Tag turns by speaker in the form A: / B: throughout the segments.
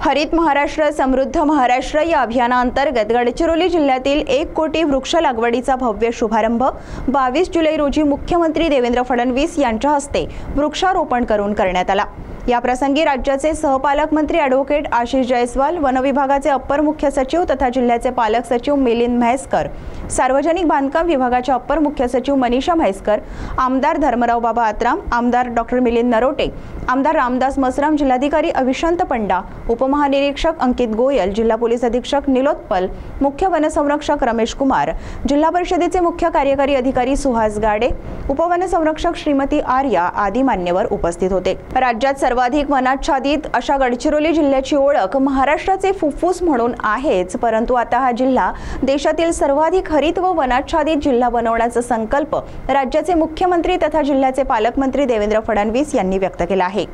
A: हरित महाराष्ट्र समृद्ध महाराष्ट्र या अभियानांतर्गत गडचिरोली जिल्ह्यातील 1 कोटी वृक्ष लागवडीचा भव्य शुभारंभ 22 जुलै रोजी मुख्यमंत्री देवेंद्र फडणवीस यांच्या हस्ते वृक्षारोपण करून करण्यात आला। या प्रसंगी राज्याचे सहपालकमंत्री ॲडव्होकेट आशिष जयस्वाल, वन विभागाचे अप्पर मुख्य सचिव तथा जिल्ह्याचे पालक सचिव मिलिंद म्हैसकर, सार्वजनिक बांधकाम विभागाचे अप्पर मुख्य सचिव मनीषा म्हैसकर, आमदार धर्मराव बाबा आत्राम, आमदार डॉक्टर मिलिंद नरोटे, आमदार रामदास मसराम, जिल्हाधिकारी अविशांत पंडा, उपमहानिरीक्षक अंकित गोयल, जिल्हा पोलीस अधीक्षक निलोत्पल, मुख्य वनसंरक्षक रमेश कुमार, जिल्हा परिषदेचे मुख्य कार्यकारी अधिकारी सुहास गाडे, उपवनसंरक्षक श्रीमती आर्या आदी मान्यवर उपस्थित होते। राज्यात सर्वाधिक वनाच्छादित अशा गडचिरोली जिल्ह्याची ओळख महाराष्ट्राचे फुफ्फुस म्हणून आहेच, परंतु आता हा जिल्हा देशातील सर्वाधिक हरित व वनाच्छादित जिल्हा बनवण्याचा संकल्प राज्याचे मुख्यमंत्री तथा जिल्ह्याचे पालकमंत्री देवेंद्र फडणवीस यांनी व्यक्त केला आहे।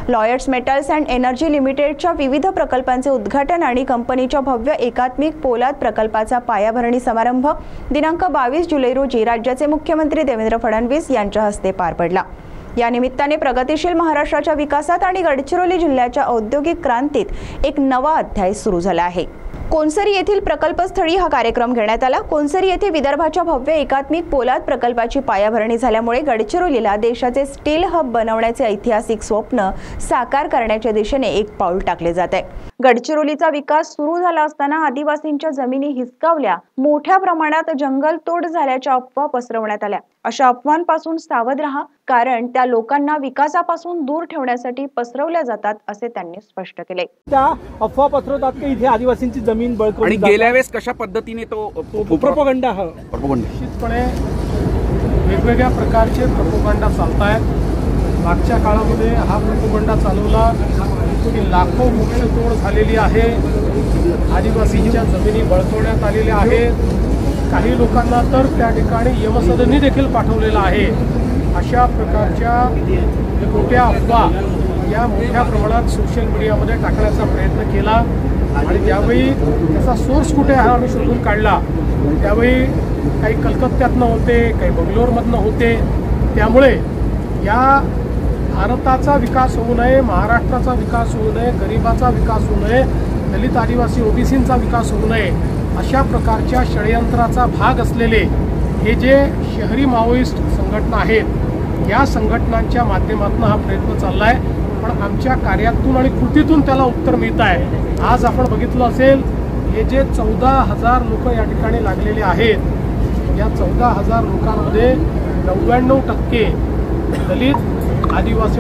A: लॉयड्स मेटल्स अँड एनर्जी लिमिटेडच्या विविध प्रकल्पांचे उद्घाटन आणि कंपनीच्या भव्य एकात्मिक पोलाद प्रकल्पाचा पायाभरणी समारंभ दिनांक 22 जुलै रोजी राज्याचे मुख्यमंत्री देवेंद्र फडणवीस यांच्या हस्ते पार पडला। या निमित्ताने प्रगतिशील महाराष्ट्राच्या विकासात आणि गडचिरोली जिल्ह्याच्या औद्योगिक क्रांतीत एक नवा अध्याय सुरू झाला आहे। कोनसरी येथील प्रकल्पस्थळी हा कार्यक्रम घेण्यात आला। कोनसरी येथे विदर्भाच्या भव्य एकात्मिक पोलाद प्रकल्पाची पायाभरणी झाल्यामुळे गडचिरोलीला देशाचे स्टील हब बनवण्याचे ऐतिहासिक स्वप्न साकार करण्याच्या दिशेने एक पाऊल टाकले जात आहे। गडचिरोलीचा विकास सुरू झाला असताना आदिवासींच्या जमिनी हिसकावल्या, मोठ्या प्रमाणात जंगलतोड झाल्याच्या अफवा पसरवण्यात आल्या। अशा अफवांपासून सावध राहा, कारण त्या लोकांना विकासापासून दूर ठेवण्यासाठी पसरवल्या जातात असे त्यांनी स्पष्ट केले।
B: त्या अफवा पसरवतात की इथे आदिवासींची जमीन बळकवली
C: आणि गेल्या वेळेस कशा पद्धतीने तो
B: प्रोपगंडा
D: निश्चितपणे वेगवेगळ्या प्रकारचे प्रोपगंडा चालतायत। मागच्या काळामध्ये हा प्रोपगंडा चालवला की लाखो वृक्षतोड झालेली आहे, आदिवासींच्या जमिनी बळकवण्यात आलेल्या आहेत, काही लोकांना तर त्या ठिकाणी यमसदनी देखील पाठवलेला आहे। अशा प्रकारच्या खोट्या अफवा या मोठ्या प्रमाणात सोशल मीडियामध्ये टाकण्याचा प्रयत्न केला आणि त्यावेळी त्याचा सोर्स कुठे आहे आम्ही शोधून काढला। त्यावेळी काही कलकत्त्यातनं होते, काही बंगलोरमधनं होते। त्यामुळे या भारताचा विकास होऊ नये, महाराष्ट्राचा विकास होऊ नये, गरिबाचा विकास होऊ नये, दलित आदिवासी ओबीसींचा विकास होऊ नये, अशा प्रकारच्या षडयंत्राचा भाग असलेले हे जे शहरी माओइस्ट संघटना आहेत, या संघटनांच्या माध्यमातून हा प्रयत्न चालला आहे। पण आमच्या कार्यातून आणि कृतीतून त्याला उत्तर मिळत आहे। आज आपण बघितलं असेल, हे जे 14,000 लोक या ठिकाणी लागलेले आहेत, या 14,000 लोकांमध्ये 99% दलित आदिवासी